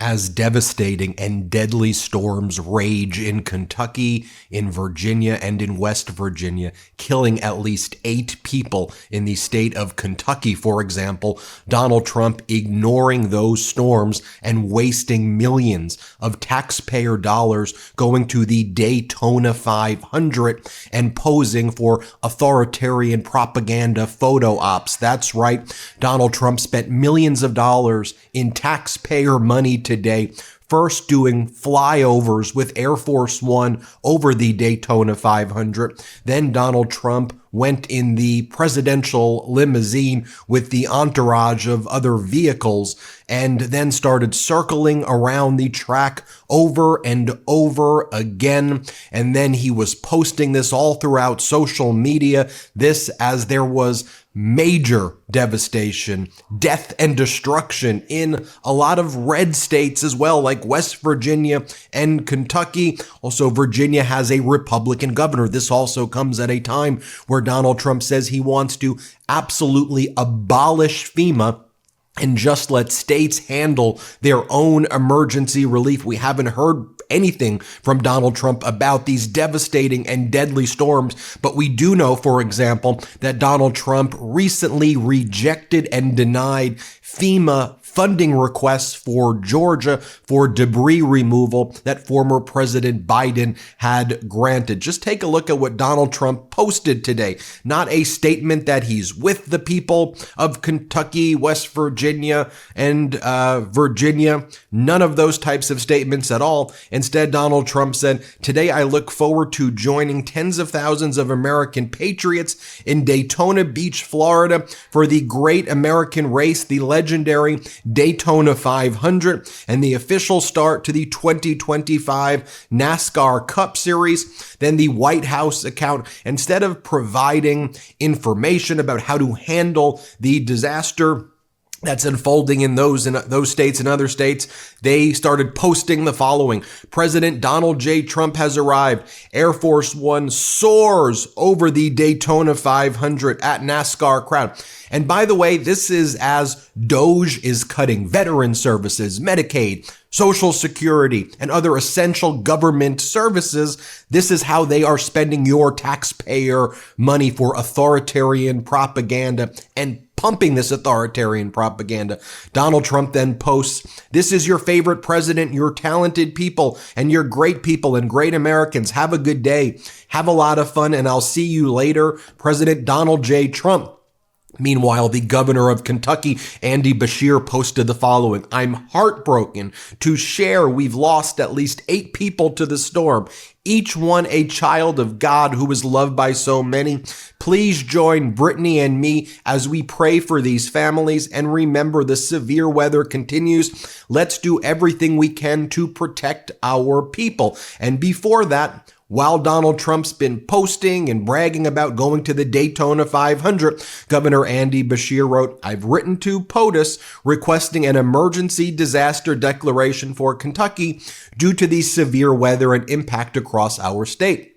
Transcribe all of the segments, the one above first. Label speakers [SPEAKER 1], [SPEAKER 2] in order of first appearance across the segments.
[SPEAKER 1] As devastating and deadly storms rage in Kentucky, in Virginia, and in West Virginia, killing at least 8 people in the state of Kentucky, for example, Donald Trump ignoring those storms and wasting millions of taxpayer dollars going to the Daytona 500 and posing for authoritarian propaganda photo ops. That's right. Donald Trump spent millions of dollars in taxpayer money today, first doing flyovers with Air Force One over the Daytona 500. Then Donald Trump went in the presidential limousine with the entourage of other vehicles and then started circling around the track over and over again. And then he was posting this all throughout social media, this as there was major devastation, death and destruction in a lot of red states as well, like West Virginia and Kentucky. Also, Virginia has a Republican governor. This also comes at a time where Donald Trump says he wants to absolutely abolish FEMA and just let states handle their own emergency relief. We haven't heard anything from Donald Trump about these devastating and deadly storms, but we do know, for example, that Donald Trump recently rejected and denied FEMA funding requests for Georgia for debris removal that former President Biden had granted. Just take a look at what Donald Trump posted today. Not a statement that he's with the people of Kentucky, West Virginia, and Virginia. None of those types of statements at all. Instead, Donald Trump said, "Today I look forward to joining tens of thousands of American patriots in Daytona Beach, Florida for the great American race, the legendary Daytona 500, and the official start to the 2025 NASCAR Cup Series." Then the White House account, instead of providing information about how to handle the disaster that's unfolding in those states and other states, they started posting the following. "President Donald J. Trump has arrived. Air Force One soars over the Daytona 500 at NASCAR crowd." And by the way, this is as DOJ is cutting veteran services, Medicaid, Social Security, and other essential government services. This is how they are spending your taxpayer money for authoritarian propaganda and pumping this authoritarian propaganda. Donald Trump then posts, "This is your favorite president, your talented people, and your great people and great Americans. Have a good day. Have a lot of fun, and I'll see you later. President Donald J. Trump." Meanwhile, the governor of Kentucky, Andy Beshear, posted the following. "I'm heartbroken to share we've lost at least 8 people to the storm, each one a child of God who is loved by so many. Please join Brittany and me as we pray for these families and remember the severe weather continues. Let's do everything we can to protect our people." And before that, while Donald Trump's been posting and bragging about going to the Daytona 500, Governor Andy Beshear wrote, "I've written to POTUS requesting an emergency disaster declaration for Kentucky due to the severe weather and impact across our state.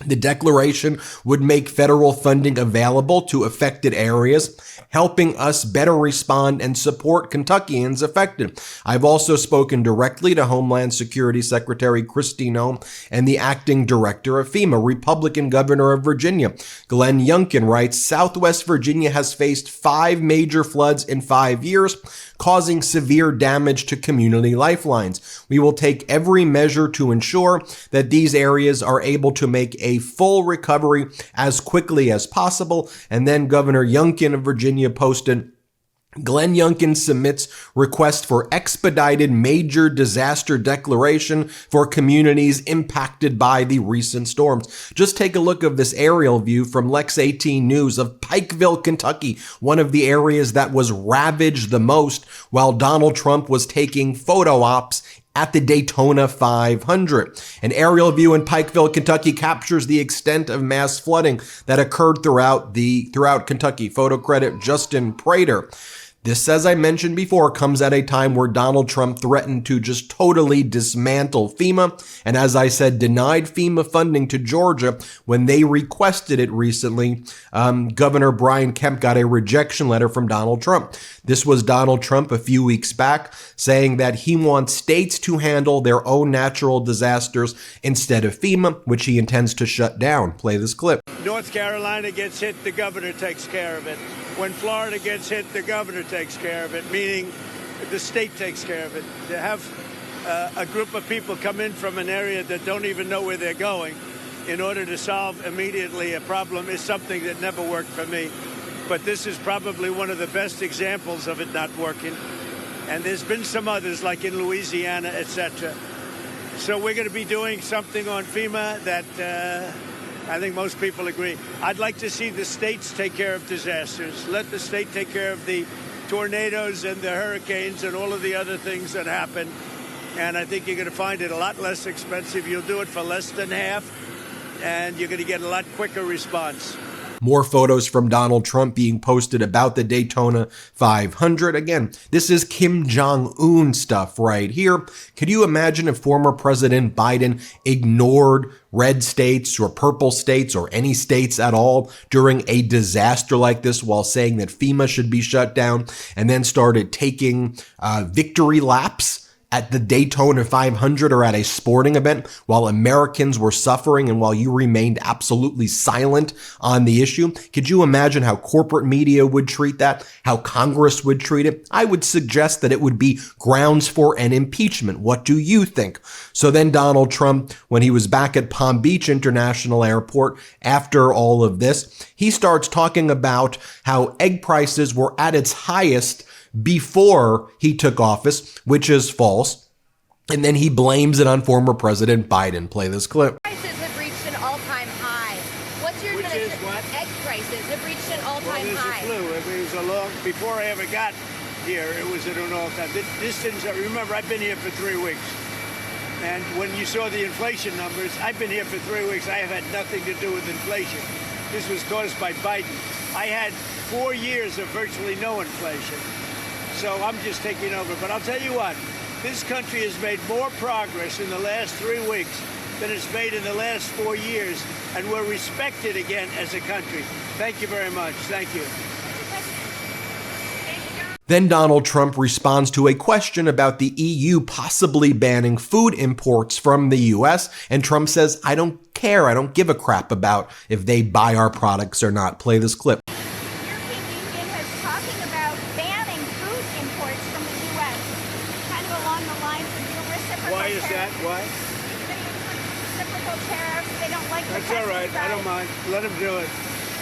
[SPEAKER 1] The declaration would make federal funding available to affected areas, helping us better respond and support Kentuckians affected. I've also spoken directly to Homeland Security Secretary Kristi Noem and the acting director of FEMA, Republican Governor of Virginia. Glenn Youngkin writes, Southwest Virginia has faced 5 major floods in 5 years, causing severe damage to community lifelines. We will take every measure to ensure that these areas are able to make a full recovery as quickly as possible." And then Governor Youngkin of Virginia posted, Glenn Youngkin submits request for expedited major disaster declaration for communities impacted by the recent storms. Just take a look of this aerial view from Lex 18 News of Pikeville, Kentucky, one of the areas that was ravaged the most while Donald Trump was taking photo ops at the Daytona 500. An aerial view in Pikeville, Kentucky captures the extent of mass flooding that occurred throughout Kentucky. Photo credit Justin Prater. This, as I mentioned before, comes at a time where Donald Trump threatened to just totally dismantle FEMA, and as I said, denied FEMA funding to Georgia when they requested it recently. Governor Brian Kemp got a rejection letter from Donald Trump. This was Donald Trump a few weeks back saying that he wants states to handle their own natural disasters instead of FEMA, which he intends to shut down. Play this clip.
[SPEAKER 2] North Carolina gets hit, the governor takes care of it. When Florida gets hit, the governor takes care of it, meaning the state takes care of it. To have a group of people come in from an area that don't even know where they're going in order to solve immediately a problem is something that never worked for me. But this is probably one of the best examples of it not working. And there's been some others, like in Louisiana, etc. So we're going to be doing something on FEMA that I think most people agree. I'd like to see the states take care of disasters. Let the state take care of the tornadoes and the hurricanes and all of the other things that happen. And I think you're going to find it a lot less expensive. You'll do it for less than half, and you're going to get a lot quicker response.
[SPEAKER 1] More photos from Donald Trump being posted about the Daytona 500. Again, this is Kim Jong-un stuff right here. Could you imagine if former President Biden ignored red states or purple states or any states at all during a disaster like this while saying that FEMA should be shut down and then started taking victory laps at the Daytona 500 or at a sporting event while Americans were suffering and while you remained absolutely silent on the issue? Could you imagine how corporate media would treat that, how Congress would treat it? I would suggest that it would be grounds for an impeachment. What do you think? So then Donald Trump, when he was back at Palm Beach International Airport after all of this, he starts talking about how egg prices were at its highest before he took office, which is false. And then he blames it on former President Biden. Play this clip.
[SPEAKER 3] Prices have reached an all-time high. What's your
[SPEAKER 2] Which is what?
[SPEAKER 3] Egg prices have reached an all-time high.
[SPEAKER 2] Well, there's a clue. It was a long, before I ever got here, it was at an all-time. This didn't, remember, I've been here for 3 weeks. And when you saw the inflation numbers, I've been here for 3 weeks. I have had nothing to do with inflation. This was caused by Biden. I had 4 years of virtually no inflation. So I'm just taking over. But I'll tell you what, this country has made more progress in the last 3 weeks than it's made in the last 4 years, and we're respected again as a country. Thank you very much. Thank you.
[SPEAKER 1] Then Donald Trump responds to a question about the EU possibly banning food imports from the U.S., and Trump says, I don't care. I don't give a crap about if they buy our products or not. Play this clip.
[SPEAKER 2] Why is that? Why?
[SPEAKER 3] Reciprocal tariffs. They don't like the
[SPEAKER 2] That's all right. I don't mind. Let them do it.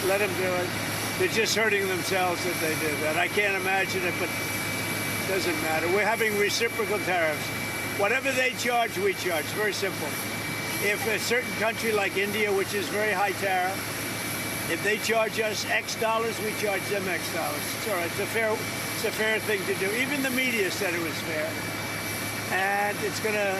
[SPEAKER 2] Let them do it. They're just hurting themselves if they do that. I can't imagine it, but it doesn't matter. We're having reciprocal tariffs. Whatever they charge, we charge. Very simple. If a certain country like India, which is very high tariff, if they charge us X dollars, we charge them X dollars. It's all right. It's a fair thing to do. Even the media said it was fair. And it's going to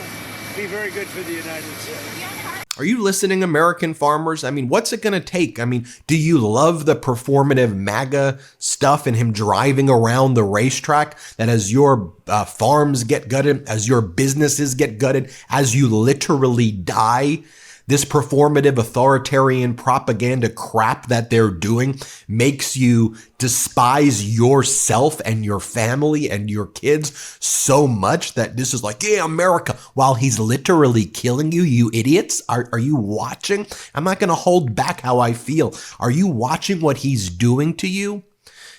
[SPEAKER 2] be very good for the United States.
[SPEAKER 1] Are you listening, American farmers? I mean, what's it going to take? I mean, do you love the performative MAGA stuff and him driving around the racetrack that as your farms get gutted, as your businesses get gutted, as you literally die? This performative authoritarian propaganda crap that they're doing makes you despise yourself and your family and your kids so much that this is like, yeah, America, while he's literally killing you, you idiots. Are you watching? I'm not going to hold back how I feel. Are you watching what he's doing to you?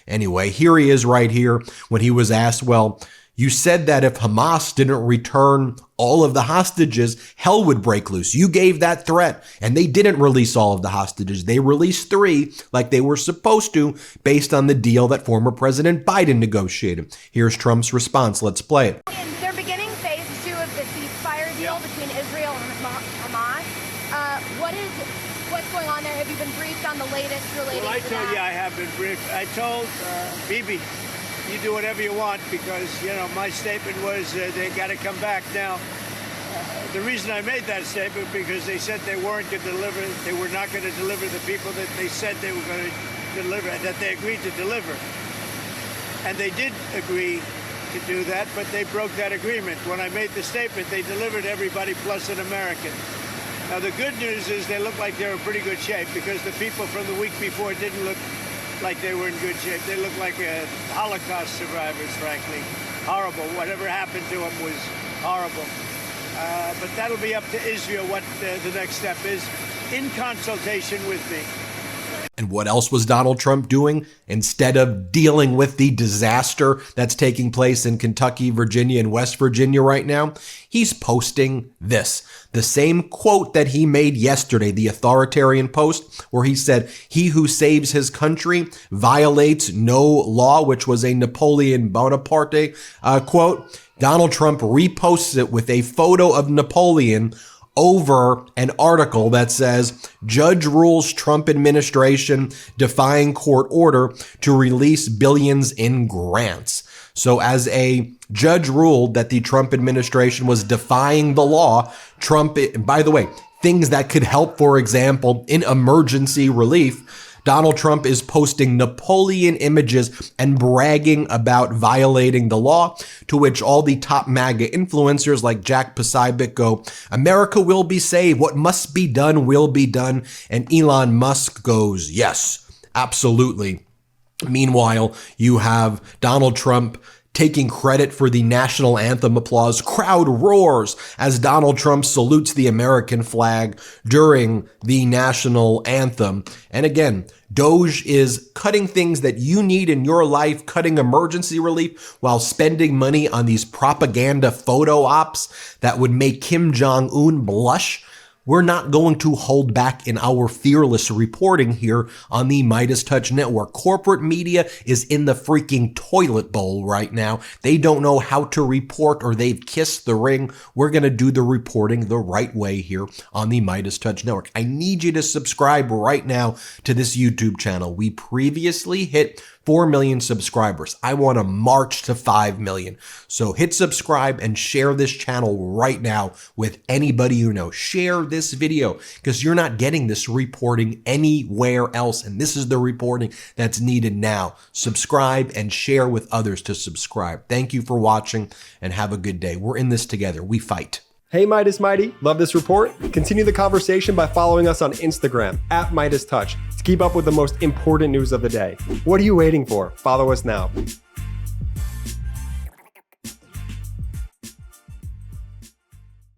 [SPEAKER 1] Anyway, here he is right here when he was asked, well, you said that if Hamas didn't return all of the hostages, hell would break loose. You gave that threat, and they didn't release all of the hostages. They released 3 like they were supposed to based on the deal that former President Biden negotiated. Here's Trump's response. Let's play it.
[SPEAKER 3] They're beginning phase 2 of the ceasefire deal between Israel and Hamas. What's going on there? Have you been briefed on the latest related to that?
[SPEAKER 2] Well, I told you I have been briefed. I told Bibi, you do whatever you want because, you know, my statement was they got to come back. Now, the reason I made that statement because they said they weren't going to deliver, they were not going to deliver the people that they said they were going to deliver, that they agreed to deliver. And they did agree to do that, but they broke that agreement. When I made the statement, they delivered everybody plus an American. Now, the good news is they look like they're in pretty good shape, because the people from the week before didn't look like they were in good shape. They looked like Holocaust survivors, frankly. Horrible. Whatever happened to them was horrible. But that'll be up to Israel what the next step is, in consultation with me.
[SPEAKER 1] And what else was Donald Trump doing? Instead of dealing with the disaster that's taking place in Kentucky, Virginia, and West Virginia right now, he's posting this. The same quote that he made yesterday, the Authoritarian post, where he said, "He who saves his country violates no law," which was a Napoleon Bonaparte quote. Donald Trump reposts it with a photo of Napoleon over an article that says, "Judge rules Trump administration defying court order to release billions in grants." So as a judge ruled that the Trump administration was defying the law, Trump, by the way, things that could help, for example, in emergency relief, Donald Trump is posting Napoleon images and bragging about violating the law, to which all the top MAGA influencers like Jack Posobiec go, "America will be saved. What must be done will be done." And Elon Musk goes, "Yes, absolutely." Meanwhile, you have Donald Trump taking credit for the national anthem applause. Crowd roars as Donald Trump salutes the American flag during the national anthem. And again, Doge is cutting things that you need in your life, cutting emergency relief while spending money on these propaganda photo ops that would make Kim Jong-un blush. We're not going to hold back in our fearless reporting here on the MeidasTouch Network. Corporate media is in the freaking toilet bowl right now. They don't know how to report, or they've kissed the ring. We're going to do the reporting the right way here on the MeidasTouch Network. I need you to subscribe right now to this YouTube channel. We previously hit 4 million subscribers. I want to march to 5 million. So hit subscribe and share this channel right now with anybody you know. Share this video, because you're not getting this reporting anywhere else. And this is the reporting that's needed now. Subscribe and share with others to subscribe. Thank you for watching and have a good day. We're in this together. We fight.
[SPEAKER 4] Hey Meidas Mighty, love this report? Continue the conversation by following us on Instagram @MeidasTouch to keep up with the most important news of the day. What are you waiting for? Follow us now.